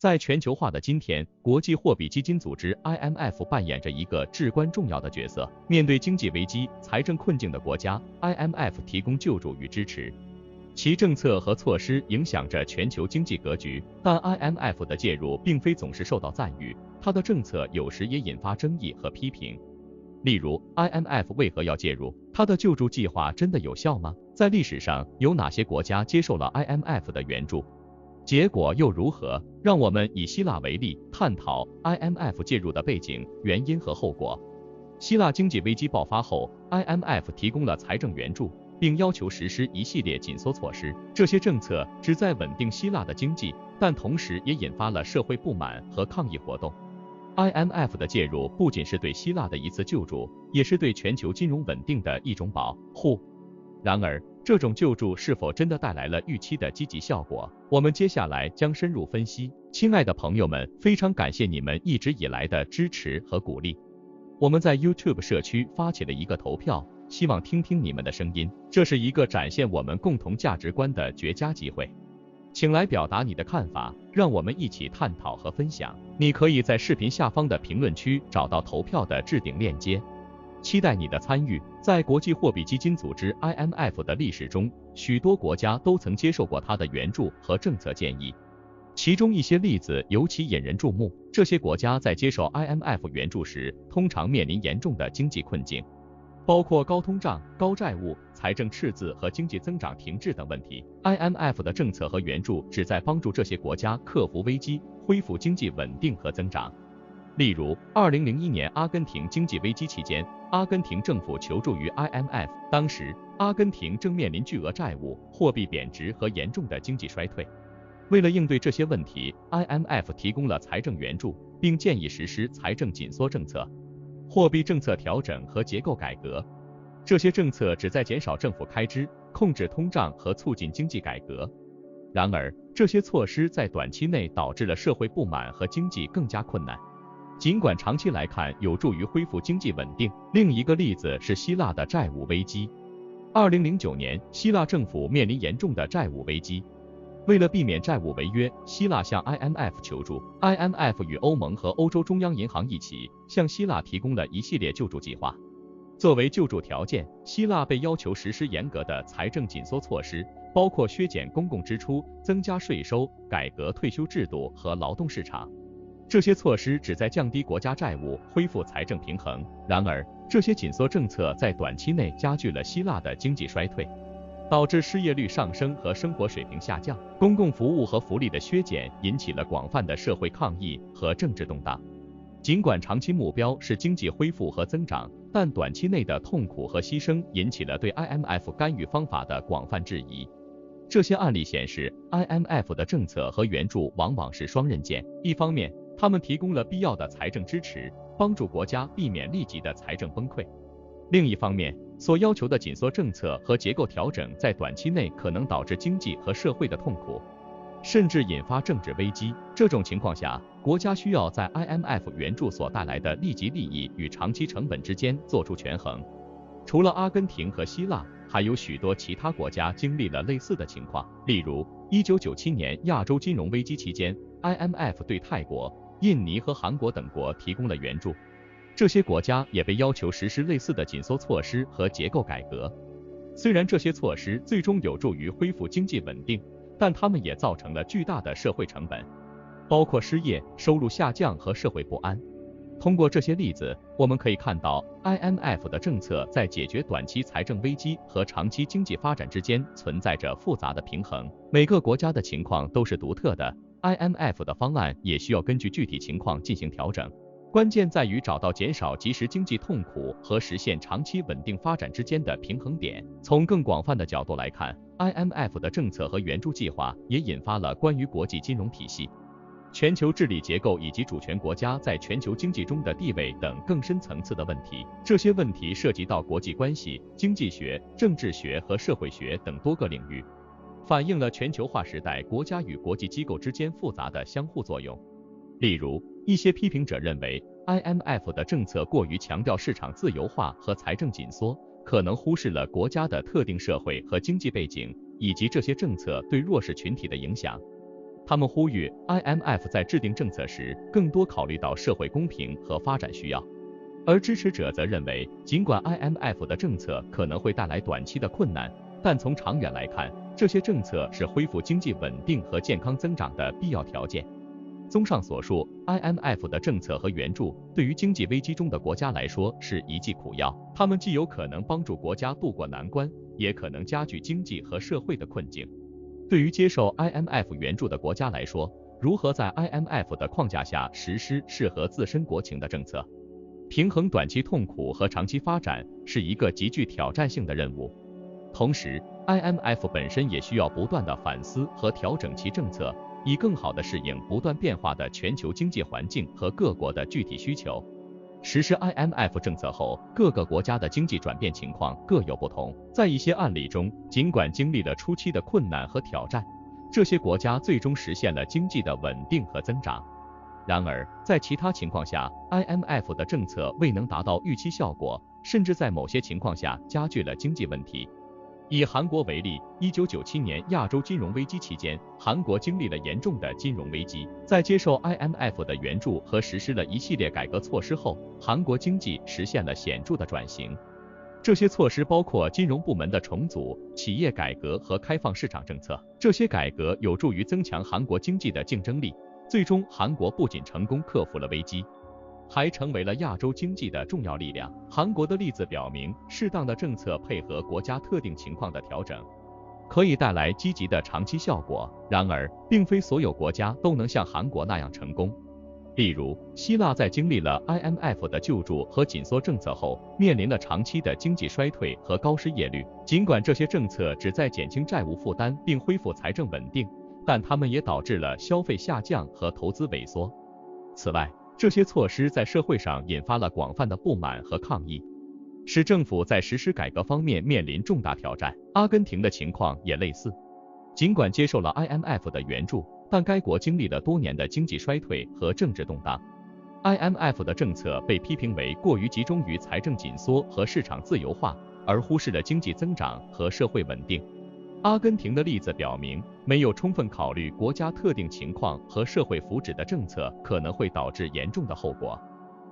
在全球化的今天，国际货币基金组织 IMF 扮演着一个至关重要的角色。面对经济危机、财政困境的国家 ，IMF 提供救助与支持。其政策和措施影响着全球经济格局，但 IMF 的介入并非总是受到赞誉，它的政策有时也引发争议和批评。例如 ，IMF 为何要介入？它的救助计划真的有效吗？在历史上，有哪些国家接受了 IMF 的援助？结果又如何？让我们以希腊为例，探讨 IMF 介入的背景、原因和后果。希腊经济危机爆发后 ，IMF 提供了财政援助，并要求实施一系列紧缩措施。这些政策旨在稳定希腊的经济，但同时也引发了社会不满和抗议活动。IMF 的介入不仅是对希腊的一次救助，也是对全球金融稳定的一种保护。然而，这种救助是否真的带来了预期的积极效果？我们接下来将深入分析。亲爱的朋友们，非常感谢你们一直以来的支持和鼓励。我们在 YouTube 社区发起了一个投票，希望听听你们的声音。这是一个展现我们共同价值观的绝佳机会。请来表达你的看法，让我们一起探讨和分享。你可以在视频下方的评论区找到投票的置顶链接。期待你的参与。在国际货币基金组织 IMF 的历史中，许多国家都曾接受过它的援助和政策建议。其中一些例子尤其引人注目。这些国家在接受 IMF 援助时，通常面临严重的经济困境，包括高通胀、高债务、财政赤字和经济增长停滞等问题。IMF 的政策和援助旨在帮助这些国家克服危机，恢复经济稳定和增长。例如，2001年阿根廷经济危机期间，阿根廷政府求助于 IMF， 当时阿根廷正面临巨额债务、货币贬值和严重的经济衰退。为了应对这些问题 ，IMF 提供了财政援助，并建议实施财政紧缩政策、货币政策调整和结构改革。这些政策旨在减少政府开支、控制通胀和促进经济改革。然而，这些措施在短期内导致了社会不满和经济更加困难。尽管长期来看有助于恢复经济稳定，另一个例子是希腊的债务危机。2009年，希腊政府面临严重的债务危机。为了避免债务违约，希腊向 IMF 求助。IMF 与欧盟和欧洲中央银行一起向希腊提供了一系列救助计划。作为救助条件，希腊被要求实施严格的财政紧缩措施，包括削减公共支出、增加税收、改革退休制度和劳动市场。这些措施旨在降低国家债务，恢复财政平衡。然而，这些紧缩政策在短期内加剧了希腊的经济衰退，导致失业率上升和生活水平下降。公共服务和福利的削减引起了广泛的社会抗议和政治动荡。尽管长期目标是经济恢复和增长，但短期内的痛苦和牺牲引起了对 IMF 干预方法的广泛质疑。这些案例显示 ，IMF 的政策和援助往往是双刃剑。一方面，他们提供了必要的财政支持，帮助国家避免立即的财政崩溃。另一方面，所要求的紧缩政策和结构调整在短期内可能导致经济和社会的痛苦，甚至引发政治危机。这种情况下，国家需要在 IMF 援助所带来的立即利益与长期成本之间做出权衡。除了阿根廷和希腊，还有许多其他国家经历了类似的情况。例如，1997年亚洲金融危机期间 ，IMF 对泰国、印尼和韩国等国提供了援助。这些国家也被要求实施类似的紧缩措施和结构改革。虽然这些措施最终有助于恢复经济稳定，但它们也造成了巨大的社会成本，包括失业、收入下降和社会不安。通过这些例子，我们可以看到 IMF 的政策在解决短期财政危机和长期经济发展之间存在着复杂的平衡。每个国家的情况都是独特的， IMF 的方案也需要根据具体情况进行调整。关键在于找到减少即时经济痛苦和实现长期稳定发展之间的平衡点。从更广泛的角度来看， IMF 的政策和援助计划也引发了关于国际金融体系、全球治理结构以及主权国家在全球经济中的地位等更深层次的问题。这些问题涉及到国际关系、经济学、政治学和社会学等多个领域，反映了全球化时代国家与国际机构之间复杂的相互作用。例如，一些批评者认为 IMF 的政策过于强调市场自由化和财政紧缩，可能忽视了国家的特定社会和经济背景，以及这些政策对弱势群体的影响。他们呼吁 IMF 在制定政策时更多考虑到社会公平和发展需要。而支持者则认为，尽管 IMF 的政策可能会带来短期的困难，但从长远来看，这些政策是恢复经济稳定和健康增长的必要条件。综上所述 ，IMF 的政策和援助对于经济危机中的国家来说是一剂苦药，它们既有可能帮助国家渡过难关，也可能加剧经济和社会的困境。对于接受 IMF 援助的国家来说，如何在 IMF 的框架下实施适合自身国情的政策，平衡短期痛苦和长期发展，是一个极具挑战性的任务。同时 ，IMF 本身也需要不断的反思和调整其政策，以更好地适应不断变化的全球经济环境和各国的具体需求。实施 IMF 政策后，各个国家的经济转变情况各有不同。在一些案例中，尽管经历了初期的困难和挑战，这些国家最终实现了经济的稳定和增长。然而，在其他情况下 ，IMF 的政策未能达到预期效果，甚至在某些情况下加剧了经济问题。以韩国为例，1997年亚洲金融危机期间，韩国经历了严重的金融危机。在接受 IMF 的援助和实施了一系列改革措施后，韩国经济实现了显著的转型。这些措施包括金融部门的重组、企业改革和开放市场政策。这些改革有助于增强韩国经济的竞争力。最终，韩国不仅成功克服了危机，还成为了亚洲经济的重要力量。韩国的例子表明，适当的政策配合国家特定情况的调整，可以带来积极的长期效果。然而，并非所有国家都能像韩国那样成功。例如，希腊在经历了 IMF 的救助和紧缩政策后，面临了长期的经济衰退和高失业率。尽管这些政策旨在减轻债务负担并恢复财政稳定，但它们也导致了消费下降和投资萎缩。此外，这些措施在社会上引发了广泛的不满和抗议，使政府在实施改革方面面临重大挑战。阿根廷的情况也类似，尽管接受了 IMF 的援助，但该国经历了多年的经济衰退和政治动荡。IMF 的政策被批评为过于集中于财政紧缩和市场自由化，而忽视了经济增长和社会稳定。阿根廷的例子表明，没有充分考虑国家特定情况和社会福祉的政策可能会导致严重的后果。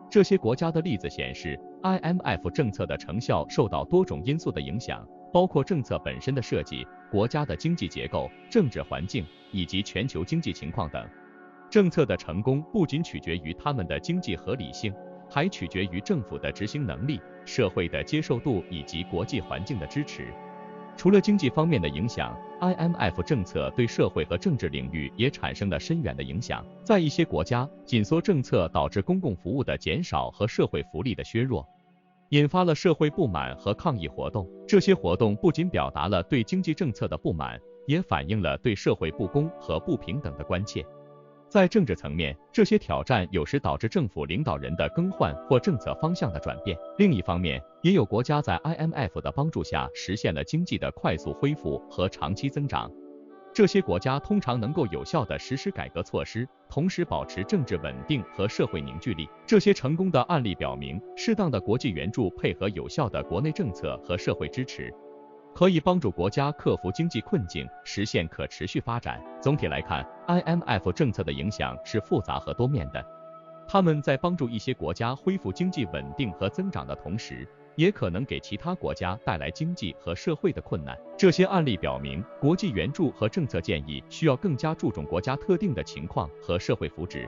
这些国家的例子显示， IMF 政策的成效受到多种因素的影响，包括政策本身的设计、国家的经济结构、政治环境以及全球经济情况等。政策的成功不仅取决于它们的经济合理性，还取决于政府的执行能力、社会的接受度以及国际环境的支持。除了经济方面的影响， IMF 政策对社会和政治领域也产生了深远的影响。在一些国家，紧缩政策导致公共服务的减少和社会福利的削弱，引发了社会不满和抗议活动。这些活动不仅表达了对经济政策的不满，也反映了对社会不公和不平等的关切。在政治层面，这些挑战有时导致政府领导人的更换或政策方向的转变。另一方面，也有国家在 IMF 的帮助下实现了经济的快速恢复和长期增长。这些国家通常能够有效地实施改革措施，同时保持政治稳定和社会凝聚力。这些成功的案例表明，适当的国际援助配合有效的国内政策和社会支持，可以帮助国家克服经济困境，实现可持续发展。总体来看， IMF 政策的影响是复杂和多面的。他们在帮助一些国家恢复经济稳定和增长的同时，也可能给其他国家带来经济和社会的困难。这些案例表明，国际援助和政策建议需要更加注重国家特定的情况和社会福祉，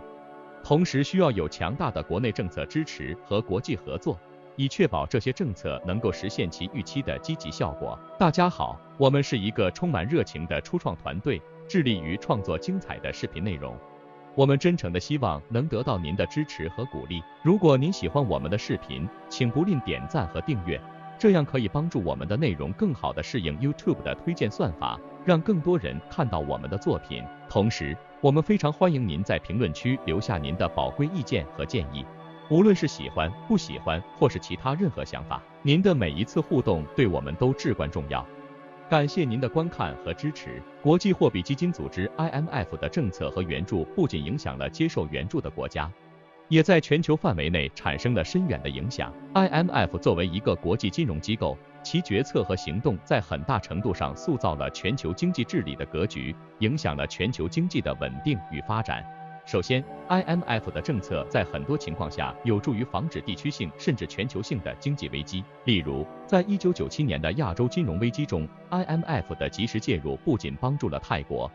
同时需要有强大的国内政策支持和国际合作，以确保这些政策能够实现其预期的积极效果。大家好，我们是一个充满热情的初创团队，致力于创作精彩的视频内容。我们真诚地希望能得到您的支持和鼓励。如果您喜欢我们的视频，请不吝点赞和订阅，这样可以帮助我们的内容更好地适应 YouTube 的推荐算法，让更多人看到我们的作品。同时，我们非常欢迎您在评论区留下您的宝贵意见和建议，无论是喜欢、不喜欢或是其他任何想法，您的每一次互动对我们都至关重要。感谢您的观看和支持。国际货币基金组织 IMF 的政策和援助不仅影响了接受援助的国家，也在全球范围内产生了深远的影响。IMF 作为一个国际金融机构，其决策和行动在很大程度上塑造了全球经济治理的格局，影响了全球经济的稳定与发展。首先 ，IMF 的政策在很多情况下有助于防止地区性甚至全球性的经济危机。例如，在1997年的亚洲金融危机中 ，IMF 的及时介入不仅帮助了泰国、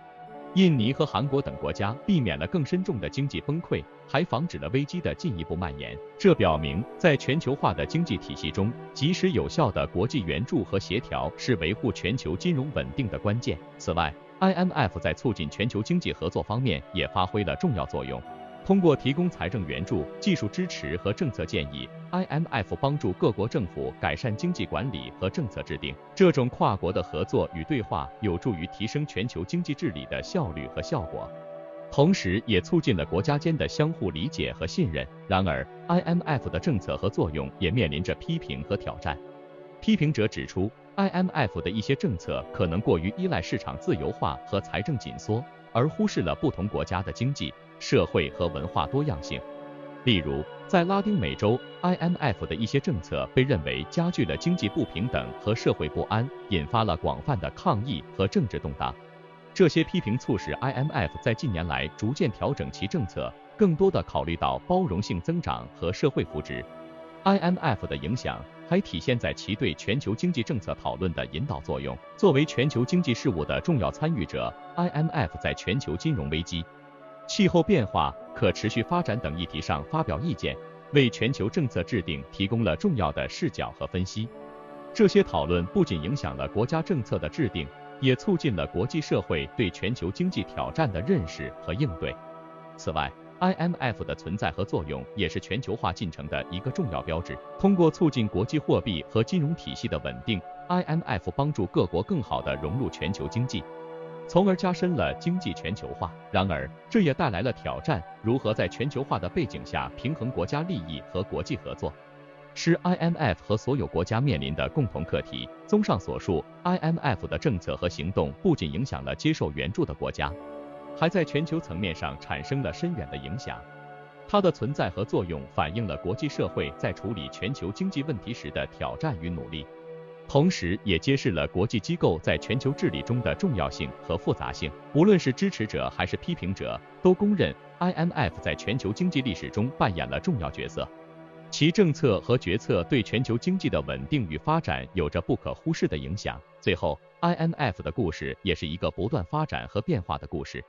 印尼和韩国等国家避免了更深重的经济崩溃，还防止了危机的进一步蔓延。这表明，在全球化的经济体系中，及时有效的国际援助和协调是维护全球金融稳定的关键。此外，IMF 在促进全球经济合作方面也发挥了重要作用。通过提供财政援助、技术支持和政策建议 ，IMF 帮助各国政府改善经济管理和政策制定。这种跨国的合作与对话有助于提升全球经济治理的效率和效果，同时也促进了国家间的相互理解和信任。然而 ，IMF 的政策和作用也面临着批评和挑战。批评者指出， IMF 的一些政策可能过于依赖市场自由化和财政紧缩，而忽视了不同国家的经济、社会和文化多样性。例如，在拉丁美洲 ，IMF 的一些政策被认为加剧了经济不平等和社会不安，引发了广泛的抗议和政治动荡。这些批评促使 IMF 在近年来逐渐调整其政策，更多地考虑到包容性增长和社会福祉。IMF 的影响还体现在其对全球经济政策讨论的引导作用。作为全球经济事务的重要参与者 ，IMF 在全球金融危机、气候变化、可持续发展等议题上发表意见，为全球政策制定提供了重要的视角和分析。这些讨论不仅影响了国家政策的制定，也促进了国际社会对全球经济挑战的认识和应对。此外，IMF 的存在和作用也是全球化进程的一个重要标志。通过促进国际货币和金融体系的稳定 ，IMF 帮助各国更好地融入全球经济，从而加深了经济全球化。然而，这也带来了挑战：如何在全球化的背景下平衡国家利益和国际合作，是 IMF 和所有国家面临的共同课题。综上所述 ，IMF 的政策和行动不仅影响了接受援助的国家，还在全球层面上产生了深远的影响。它的存在和作用反映了国际社会在处理全球经济问题时的挑战与努力，同时也揭示了国际机构在全球治理中的重要性和复杂性。无论是支持者还是批评者，都公认 IMF 在全球经济历史中扮演了重要角色。其政策和决策对全球经济的稳定与发展有着不可忽视的影响。最后 ，IMF 的故事也是一个不断发展和变化的故事。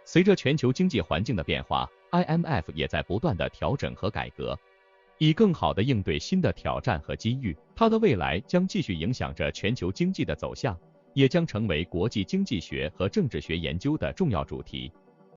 随着全球经济环境的变化 ，IMF 也在不断的调整和改革，以更好地应对新的挑战和机遇。它的未来将继续影响着全球经济的走向，也将成为国际经济学和政治学研究的重要主题。